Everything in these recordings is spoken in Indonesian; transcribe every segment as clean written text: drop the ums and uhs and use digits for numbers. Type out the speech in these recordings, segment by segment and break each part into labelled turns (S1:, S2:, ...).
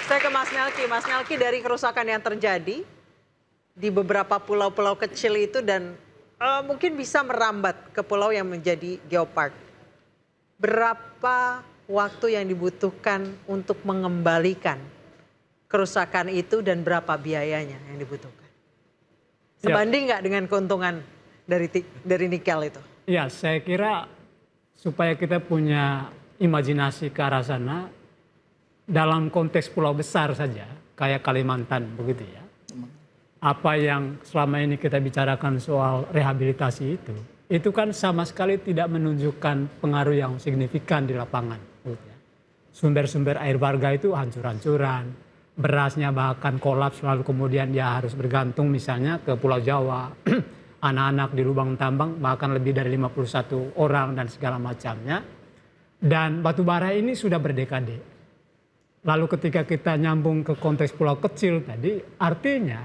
S1: Saya ke Mas Melki. Mas Melki, dari kerusakan yang terjadi di beberapa pulau-pulau kecil itu dan mungkin bisa merambat ke pulau yang menjadi geopark. Berapa waktu yang dibutuhkan untuk mengembalikan kerusakan itu dan berapa biayanya yang dibutuhkan? Sebanding nggak dengan keuntungan dari nikel itu?
S2: Ya, saya kira supaya kita punya imajinasi ke arah sana, dalam konteks pulau besar saja, kayak Kalimantan begitu ya. Apa yang selama ini kita bicarakan soal rehabilitasi itu kan sama sekali tidak menunjukkan pengaruh yang signifikan di lapangan. Begitu ya. Sumber-sumber air warga itu hancur-hancuran, berasnya bahkan kolaps, lalu kemudian dia harus bergantung misalnya ke Pulau Jawa, anak-anak di lubang tambang bahkan lebih dari 51 orang dan segala macamnya. Dan batubara ini sudah berdekade. Lalu ketika kita nyambung ke konteks pulau kecil tadi, artinya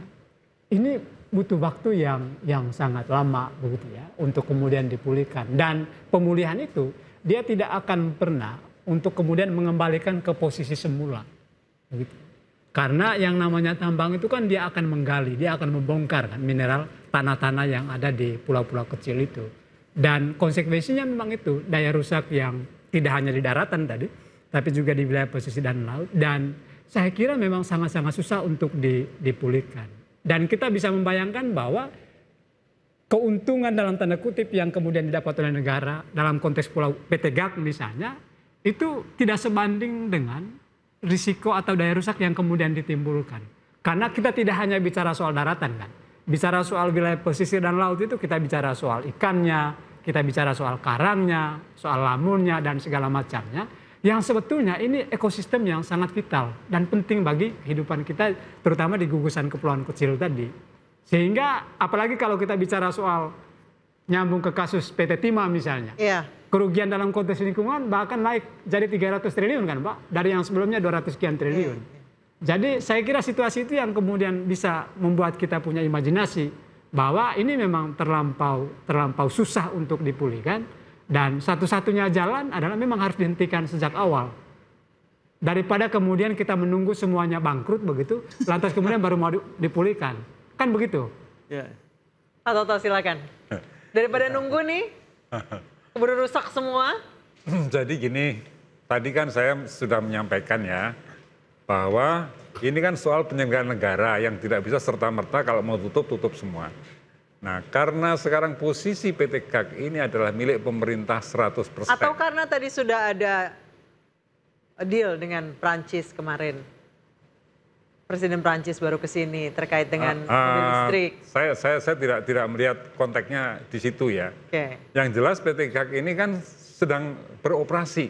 S2: ini butuh waktu yang sangat lama begitu ya untuk kemudian dipulihkan. Dan pemulihan itu dia tidak akan pernah untuk kemudian mengembalikan ke posisi semula. Begitu. Karena yang namanya tambang itu kan dia akan menggali, dia akan membongkar kan mineral tanah-tanah yang ada di pulau-pulau kecil itu. Dan konsekuensinya memang itu daya rusak yang tidak hanya di daratan tadi, tapi juga di wilayah pesisir dan laut. Dan saya kira memang sangat-sangat susah untuk dipulihkan. Dan kita bisa membayangkan bahwa keuntungan dalam tanda kutip yang kemudian didapat oleh negara dalam konteks pulau PT GAG misalnya, itu tidak sebanding dengan risiko atau daya rusak yang kemudian ditimbulkan. Karena kita tidak hanya bicara soal daratan kan. Bicara soal wilayah pesisir dan laut itu kita bicara soal ikannya, kita bicara soal karangnya, soal lamunnya dan segala macamnya. Yang sebetulnya ini ekosistem yang sangat vital dan penting bagi kehidupan kita, terutama di gugusan kepulauan kecil tadi. Sehingga apalagi kalau kita bicara soal nyambung ke kasus PT Timah misalnya.
S1: Iya.
S2: Kerugian dalam konteks lingkungan bahkan naik jadi 300 triliun kan Pak, dari yang sebelumnya 200 sekian triliun. Jadi saya kira situasi itu yang kemudian bisa membuat kita punya imajinasi bahwa ini memang terlampau susah untuk dipulihkan. Dan satu-satunya jalan adalah memang harus dihentikan sejak awal. Daripada kemudian kita menunggu semuanya bangkrut begitu, lantas kemudian baru mau dipulihkan. Kan begitu?
S1: Ya. Pak Toto silakan. Daripada nunggu nih, keburu rusak semua.
S3: Jadi gini, tadi kan saya sudah menyampaikan ya, bahwa ini kan soal penyelenggaraan negara yang tidak bisa serta-merta kalau mau tutup semua. Nah, karena sekarang posisi PT GAG ini adalah milik pemerintah 100%.
S1: Atau karena tadi sudah ada deal dengan Prancis kemarin. Presiden Prancis baru ke sini terkait dengan mobil listrik.
S3: Saya tidak melihat konteksnya di situ ya.
S1: Okay.
S3: Yang jelas PT GAG ini kan sedang beroperasi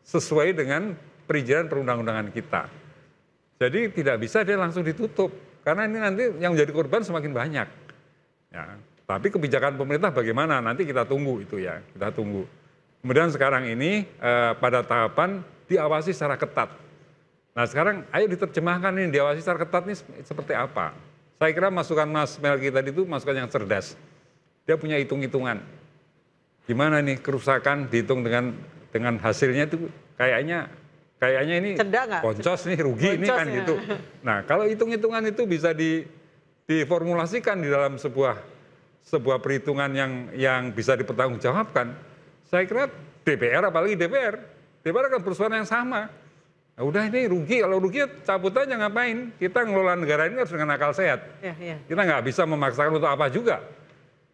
S3: sesuai dengan perizinan perundang-undangan kita. Jadi tidak bisa dia langsung ditutup. Karena ini nanti yang menjadi korban semakin banyak. Ya, tapi kebijakan pemerintah bagaimana nanti kita tunggu itu ya, kita tunggu. Kemudian sekarang ini pada tahapan diawasi secara ketat. Nah sekarang ayo diterjemahkan ini diawasi secara ketat ini seperti apa. Saya kira masukan Mas Melki tadi itu masukan yang cerdas. Dia punya hitung-hitungan. Gimana nih kerusakan dihitung dengan hasilnya itu kayaknya ini boncos nih rugi ini kan gitu. Nah kalau hitung-hitungan itu bisa diformulasikan di dalam sebuah perhitungan yang bisa dipertanggungjawabkan. Saya kira DPR apalagi DPR akan bersuara yang sama. Nah, udah ini rugi, kalau rugi cabut aja ngapain? Kita ngelola negara ini harus dengan akal sehat. Kita nggak bisa memaksakan untuk apa juga.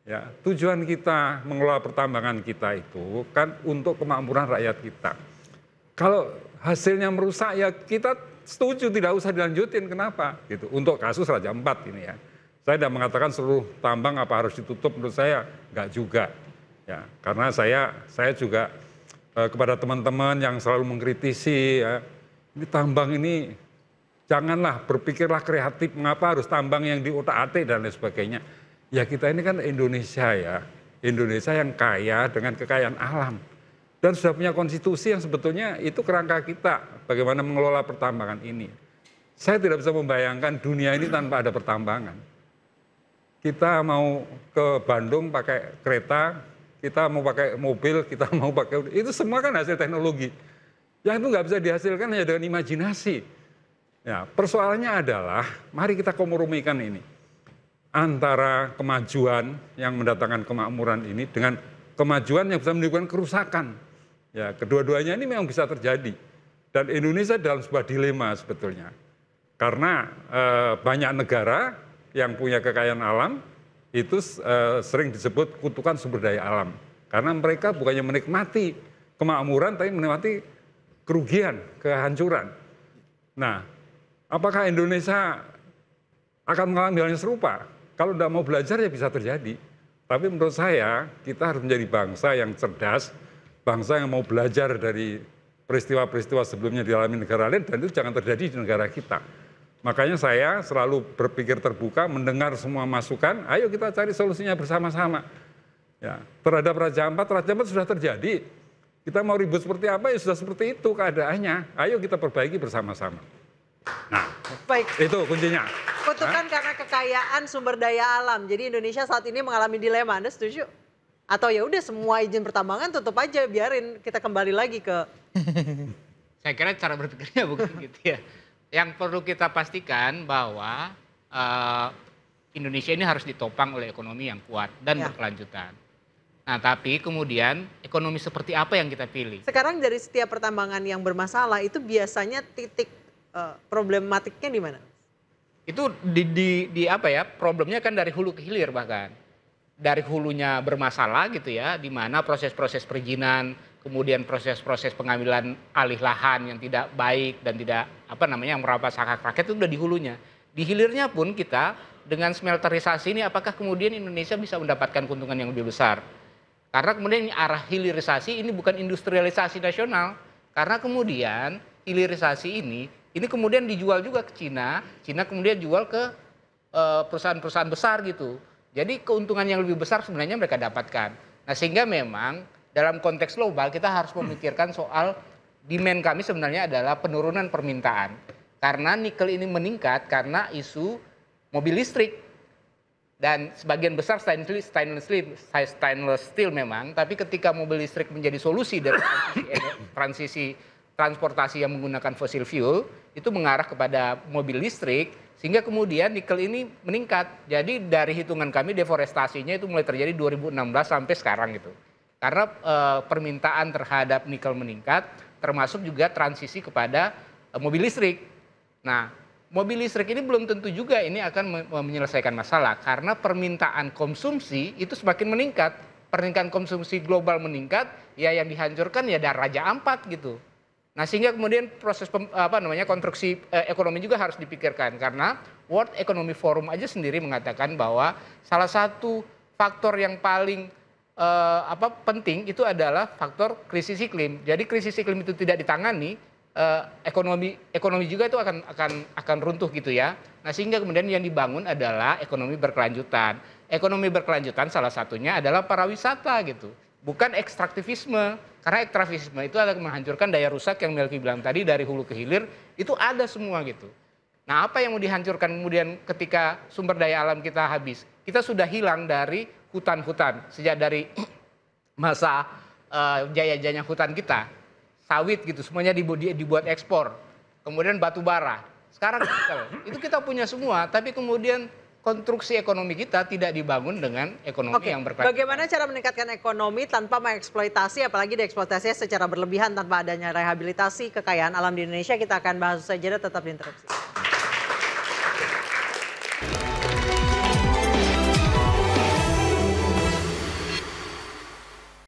S3: Ya, tujuan kita mengelola pertambangan kita itu kan untuk kemakmuran rakyat kita. Kalau hasilnya merusak ya kita setuju tidak usah dilanjutin, kenapa? Gitu. Untuk kasus Raja Ampat ini ya. Saya tidak mengatakan seluruh tambang apa harus ditutup, menurut saya enggak juga. Ya, karena saya juga kepada teman-teman yang selalu mengkritisi ya, ini tambang ini janganlah berpikirlah kreatif, mengapa harus tambang yang diotak-atik dan lain sebagainya. Ya kita ini kan Indonesia ya, Indonesia yang kaya dengan kekayaan alam. Dan sudah punya konstitusi yang sebetulnya itu kerangka kita, bagaimana mengelola pertambangan ini. Saya tidak bisa membayangkan dunia ini tanpa ada pertambangan. Kita mau ke Bandung pakai kereta, kita mau pakai mobil, kita mau pakai, itu semua kan hasil teknologi. Yang itu nggak bisa dihasilkan hanya dengan imajinasi. Ya, persoalannya adalah mari kita kompromikan ini antara kemajuan yang mendatangkan kemakmuran ini dengan kemajuan yang bisa menimbulkan kerusakan. Ya, kedua-duanya ini memang bisa terjadi. Dan Indonesia dalam sebuah dilema sebetulnya. Karena banyak negara yang punya kekayaan alam itu sering disebut kutukan sumber daya alam. Karena mereka bukannya menikmati kemakmuran tapi menikmati kerugian, kehancuran. Nah, apakah Indonesia akan mengalami hal yang serupa? Kalau tidak mau belajar ya bisa terjadi. Tapi menurut saya kita harus menjadi bangsa yang cerdas, bangsa yang mau belajar dari peristiwa-peristiwa sebelumnya dialami negara lain dan itu jangan terjadi di negara kita. Makanya saya selalu berpikir terbuka, mendengar semua masukan, ayo kita cari solusinya bersama-sama. Ya, terhadap Raja Ampat sudah terjadi. Kita mau ribut seperti apa ya sudah seperti itu keadaannya. Ayo kita perbaiki bersama-sama. Nah,
S1: Baik.
S3: itu kuncinya.
S1: Kutukan karena kekayaan sumber daya alam. Jadi Indonesia saat ini mengalami dilema. Anda setuju? Atau ya udah semua izin pertambangan tutup aja, biarin kita kembali lagi ke.
S4: Saya kira cara berpikirnya bukan gitu ya. Yang perlu kita pastikan bahwa Indonesia ini harus ditopang oleh ekonomi yang kuat dan berkelanjutan. Nah, tapi kemudian ekonomi seperti apa yang kita pilih?
S1: Sekarang dari setiap pertambangan yang bermasalah itu biasanya titik problematiknya di mana?
S4: Itu di apa ya? Problemnya kan dari hulu ke hilir bahkan. Dari hulunya bermasalah gitu ya, di mana proses-proses perizinan, kemudian proses-proses pengambilan alih lahan yang tidak baik dan tidak yang merampas hak rakyat itu udah di hulunya. Di hilirnya pun kita dengan smelterisasi ini apakah kemudian Indonesia bisa mendapatkan keuntungan yang lebih besar? Karena kemudian arah hilirisasi ini bukan industrialisasi nasional. Karena kemudian hilirisasi ini kemudian dijual juga ke Cina, Cina kemudian jual ke perusahaan-perusahaan besar gitu. Jadi keuntungan yang lebih besar sebenarnya mereka dapatkan. Nah, sehingga memang dalam konteks global kita harus memikirkan soal demand kami sebenarnya adalah penurunan permintaan. Karena nikel ini meningkat karena isu mobil listrik. Dan sebagian besar stainless steel memang, tapi ketika mobil listrik menjadi solusi dari transisi transportasi yang menggunakan fossil fuel, itu mengarah kepada mobil listrik, sehingga kemudian nikel ini meningkat. Jadi dari hitungan kami deforestasinya itu mulai terjadi 2016 sampai sekarang gitu. Karena permintaan terhadap nikel meningkat, termasuk juga transisi kepada mobil listrik. Nah, mobil listrik ini belum tentu juga ini akan menyelesaikan masalah, karena permintaan konsumsi itu semakin meningkat. Permintaan konsumsi global meningkat, ya yang dihancurkan ya dari Raja Ampat gitu. Nah, sehingga kemudian proses konstruksi ekonomi juga harus dipikirkan, karena World Economic Forum aja sendiri mengatakan bahwa salah satu faktor yang paling penting itu adalah faktor krisis iklim. Jadi krisis iklim itu tidak ditangani, ekonomi juga itu akan runtuh gitu ya. Nah, sehingga kemudian yang dibangun adalah ekonomi berkelanjutan. Ekonomi berkelanjutan salah satunya adalah pariwisata gitu. Bukan ekstraktivisme, karena ekstraktivisme itu adalah menghancurkan daya rusak yang Melki bilang tadi dari hulu ke hilir, itu ada semua gitu. Nah, apa yang mau dihancurkan kemudian ketika sumber daya alam kita habis? Kita sudah hilang dari hutan-hutan, sejak dari masa jaya-jayanya hutan kita, sawit gitu, semuanya dibuat ekspor, kemudian batu bara, sekarang itu kita punya semua, tapi kemudian konstruksi ekonomi kita tidak dibangun dengan ekonomi yang berkelanjutan.
S1: Bagaimana cara meningkatkan ekonomi tanpa mengeksploitasi, apalagi dieksploitasinya secara berlebihan tanpa adanya rehabilitasi kekayaan alam di Indonesia? Kita akan bahas saja, tetap di Interupsi.